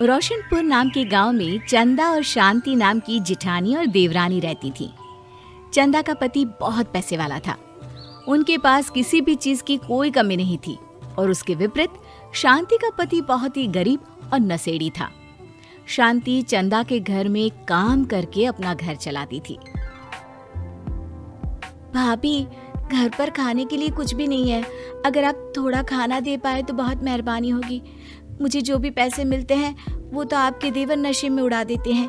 रोशनपुर नाम के गांव में चंदा और शांति नाम की जिठानी और देवरानी रहती थी। चंदा का पति बहुत पैसे वाला था। उनके पास किसी भी चीज की कोई कमी नहीं थी और उसके विपरीत शांति का पति बहुत ही गरीब और नशेड़ी था। शांति चंदा के घर में काम करके अपना घर चलाती थी। भाभी, घर पर खाने के लिए कुछ भी नहीं है। अगर आप थोड़ा खाना दे पाए तो बहुत मेहरबानी होगी। मुझे जो भी पैसे मिलते हैं वो तो आपके देवर नशे में उड़ा देते हैं।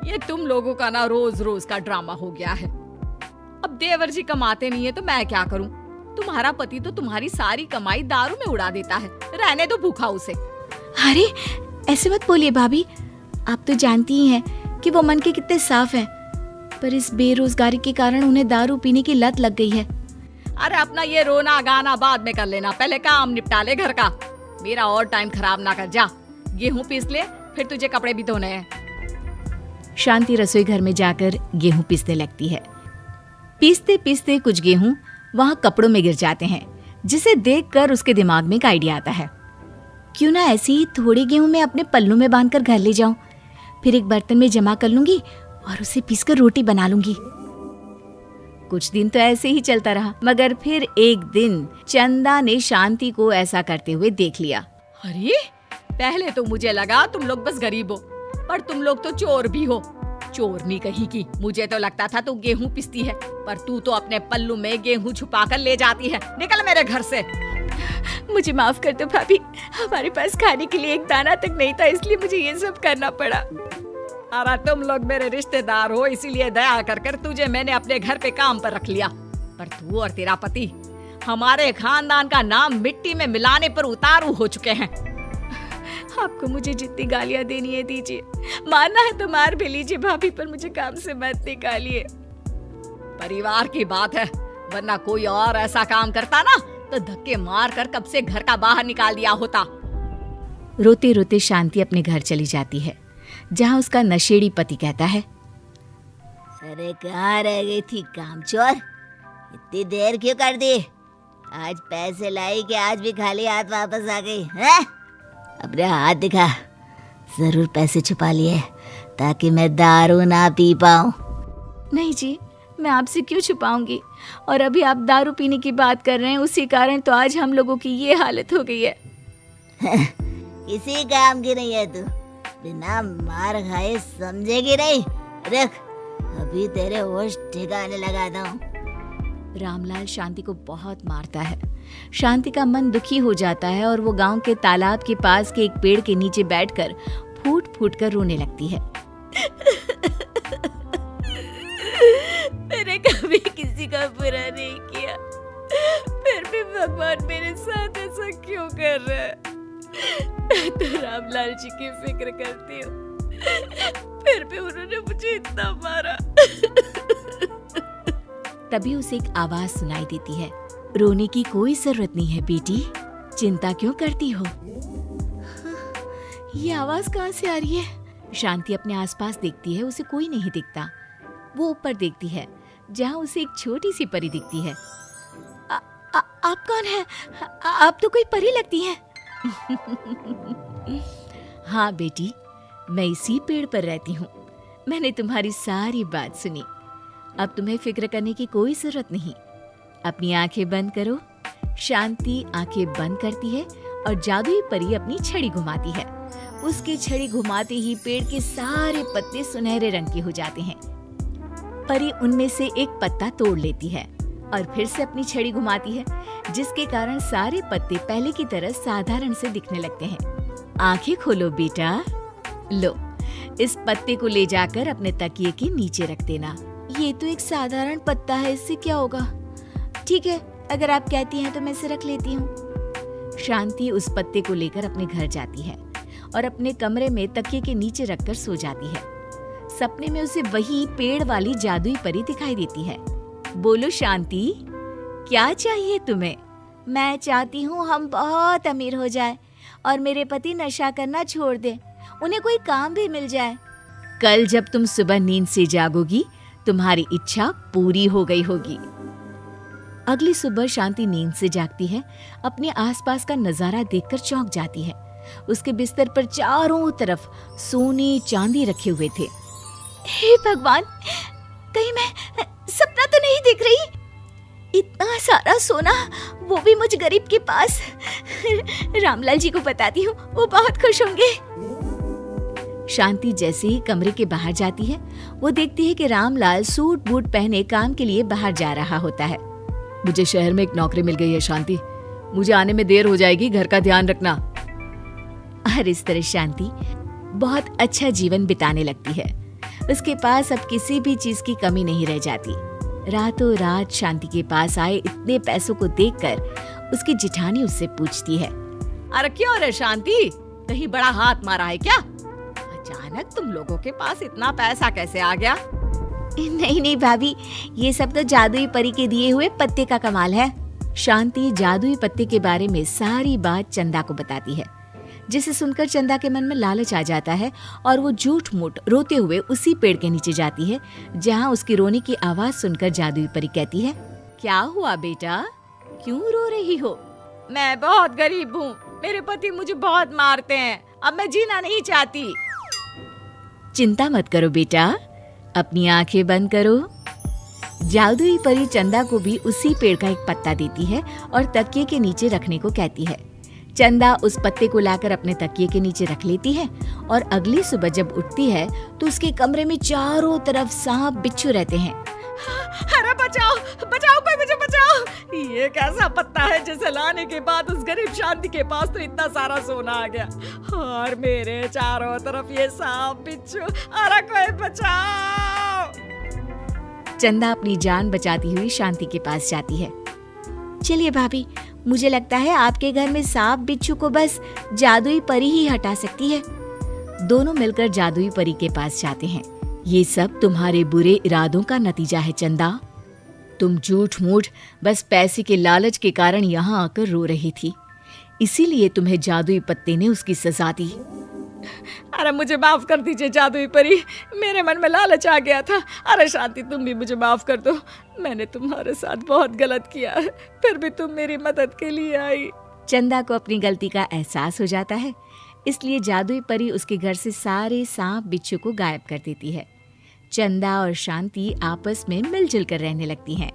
ये तुम लोगों का ना रोज रोज का ड्रामा हो गया है। अब देवर जी कमाते नहीं है तो मैं क्या करूं? तुम्हारा पति तो तुम्हारी सारी कमाई दारू में उड़ा देता है। रहने दो भूखा उसे। अरे ऐसे मत बोलिए भाभी, आप तो जानती ही हैं कि वो मन के कितने साफ हैं, पर इस बेरोजगारी के कारण उन्हें दारू पीने की लत लग गई है। अरे अपना ये रोना गाना बाद में कर लेना, पहले काम निपटा ले घर का। मेरा और टाइम खराब ना कर। जा गेहूं पीस ले, फिर तुझे कपड़े भी धोने हैं। शांति रसोई घर में जाकर गेहूं पीसने लगती है। पीसते पीसते कुछ गेहूं वहां कपड़ों में गिर जाते हैं, जिसे देखकर उसके दिमाग में एक आइडिया आता है। क्यों ना ऐसे ही थोड़े गेहूं मैं अपने पल्लू में बांधकर घर ले जाऊं, फिर एक बर्तन में जमा कर लूंगी और उसे पीसकर रोटी बना लूंगी। कुछ दिन तो ऐसे ही चलता रहा, मगर फिर एक दिन चंदा ने शांति को ऐसा करते हुए देख लिया। अरे पहले तो मुझे लगा तुम लोग बस गरीब हो, पर तुम लोग तो चोर भी हो। चोरनी कहीं की। मुझे तो लगता था तू गेहूं पिसती है, पर तू तो अपने पल्लू में गेहूं छुपा कर ले जाती है। निकल मेरे घर से। मुझे माफ कर दो भाभी, हमारे पास खाने के लिए एक दाना तक नहीं था, इसलिए मुझे ये सब करना पड़ा। अरे तुम लोग मेरे रिश्तेदार हो, इसीलिए दया कर कर तुझे मैंने अपने घर पे काम पर रख लिया। पर तू और तेरा पति हमारे खानदान का नाम मिट्टी में मिलाने पर उतारू हो चुके हैं। आपको मुझे जितनी गालियां देनी है दीजिए, मारना है तो मार भी लीजिए भाभी, पर मुझे काम से मत निकालिए। परिवार की बात है, वरना कोई और ऐसा काम करता ना तो धक्के मार कर कब से घर का बाहर निकाल दिया होता। रोते रोते शांति अपने घर चली जाती है, जहाँ उसका नशेड़ी पति कहता है, अरे कहाँ रह गई थी कामचोर? इतनी देर क्यों कर दी? आज पैसे लाई कि आज भी खाली हाथ वापस आ गई है? अपने हाथ दिखा। जरूर पैसे छुपा लिए ताकि मैं दारू ना पी पाऊं। नहीं जी, मैं आपसे क्यों छुपाऊंगी? और अभी आप दारू पीने की बात कर रहे हैं, उसी कारण तो आज हम लोगों की ये हालत हो गई है। किसी काम की नहीं है तू, बिना मार खाए समझेगी नहीं। रख, अभी तेरे होश ठिकाने लगाता हूँ। रामलाल शांति को बहुत मारता है। शांति का मन दुखी हो जाता है और वो गांव के तालाब के पास के एक पेड़ के नीचे बैठकर फूट फूट कर रोने लगती है। मैंने कभी किसी का बुरा नहीं किया, फिर भी भगवान मेरे साथ ऐसा क्यों कर रहा है? मैं तो रामलाल जी की फिक्र करती हूँ, फिर भी उन्होंने मुझे इतना मारा। तभी उसे एक आवाज सुनाई देती है, रोने की कोई जरूरत नहीं है बेटी, चिंता क्यों करती हो? ये आवाज कहाँ से आ रही है? शांति अपने आसपास देखती है, उसे कोई नहीं दिखता। वो ऊपर देखती है, जहाँ उसे एक छोटी सी परी दिखती है। आप कौन है? आप तो कोई परी लगती हैं। हाँ बेटी, मैं इसी पेड़ पर रहती हूँ। मैंने तुम्हारी सारी बात सुनी। अब तुम्हें फिक्र करने की कोई जरूरत नहीं। अपनी आंखें बंद करो। शांति आंखें बंद करती है और जादुई परी अपनी छड़ी घुमाती है। उसकी छड़ी घुमाते ही पेड़ के सारे पत्ते सुनहरे रंग के हो जाते हैं। परी उनमें से एक पत्ता तोड़ लेती है और फिर से अपनी छड़ी घुमाती है, जिसके कारण सारे पत्ते पहले की तरह साधारण से दिखने लगते हैं। आंखें खोलो बेटा। लो, इस पत्ते को ले जाकर अपने तकिए के नीचे रख देना। ये तो एक साधारण पत्ता है, इससे क्या होगा? ठीक है, अगर आप कहती हैं तो मैं इसे रख लेती हूँ। शांति उस पत्ते को लेकर अपने घर जाती है और अपने कमरे में तकिए के नीचे रखकर सो जाती है। सपने में उसे वही पेड़ वाली जादुई परी दिखाई देती है। बोलो शांति, क्या चाहिए तुम्हें? मैं चाहती हूँ हम बहुत अमीर हो जाए और मेरे पति नशा करना छोड़ दे, उन्हें कोई काम भी मिल जाए। कल जब तुम सुबह नींद से जागोगी, तुम्हारी इच्छा पूरी हो गई होगी। अगली सुबह शांति नींद से जागती है। अपने आसपास का नजारा देखकर चौंक जाती है। उसके बिस्तर पर चारों तरफ सोने चांदी रखे हुए थे। हे भगवान, कहीं मैं सपना तो नहीं देख रही? इतना सारा सोना, वो भी मुझ गरीब के पास। रामलाल जी को बताती हूँ, वो बहुत खुश होंगे। शांति जैसे ही कमरे के बाहर जाती है, वो देखती है कि रामलाल सूट बूट पहने काम के लिए बाहर जा रहा होता है। मुझे शहर में एक नौकरी मिल गई है शांति, मुझे आने में देर हो जाएगी, घर का ध्यान रखना। और इस तरह शांति बहुत अच्छा जीवन बिताने लगती है। उसके पास अब किसी भी चीज की कमी नहीं रह जाती। रातों रात शांति के पास आए इतने पैसों को देखकर उसकी जिठानी उससे पूछती है, अरे क्यों रे शांति, कहीं बड़ा हाथ मारा है क्या? अचानक तुम लोगों के पास इतना पैसा कैसे आ गया? नहीं नहीं भाभी, ये सब तो जादुई परी के दिए हुए पत्ते का कमाल है। शांति जादुई पत्ते के बारे में सारी बात चंदा को बताती है, जिसे सुनकर चंदा के मन में लालच आ जाता है और वो झूठ मूठ रोते हुए उसी पेड़ के नीचे जाती है जहाँ उसकी रोने की आवाज सुनकर जादुई परी कहती है, क्या हुआ बेटा, क्यों रो रही हो? मैं बहुत गरीब हूँ, मेरे पति मुझे बहुत मारते हैं, अब मैं जीना नहीं चाहती। चिंता मत करो बेटा, अपनी आंखें बंद करो। जादुई परी चंदा को भी उसी पेड़ का एक पत्ता देती है और तकिए के नीचे रखने को कहती है। चंदा उस पत्ते को लाकर अपने तकिए के नीचे रख लेती है और अगली सुबह जब उठती है तो उसके कमरे में चारों तरफ सांप बिच्छू रहते हैं। अरे बचाओ बचाओ, कोई मुझे बचाओ, ये कैसा पत्ता है जिसे लाने के बाद उस गरीब शांति के पास तो इतना सारा सोना आ गया, और मेरे चारों तरफ ये सांप बिच्छू, अरे कोई बचाओ। चंदा अपनी जान बचाती हुई शांति के पास जाती है। चलिए भाभी, मुझे लगता है आपके घर में सांप बिच्छू को बस जादुई परी ही हटा सकती है। दोनों मिलकर जादुई परी के पास जाते हैं। ये सब तुम्हारे बुरे इरादों का नतीजा है चंदा। तुम झूठ मूठ बस पैसे के लालच के कारण यहाँ आकर रो रही थी, इसीलिए तुम्हें जादुई पत्ते ने उसकी सजा दी। अरे मुझे माफ कर दीजिए जादुई परी, मेरे मन में लालच आ गया था। अरे शांति, तुम भी मुझे माफ कर दो, मैंने तुम्हारे साथ बहुत गलत किया है, फिर भी तुम मेरी मदद के लिए आई। चंदा को अपनी गलती का एहसास हो जाता है, इसलिए जादुई परी उसके घर से सारे सांप बिच्छू को गायब कर देती है। चंदा और शांति आपस में मिलजुल कर रहने लगती हैं।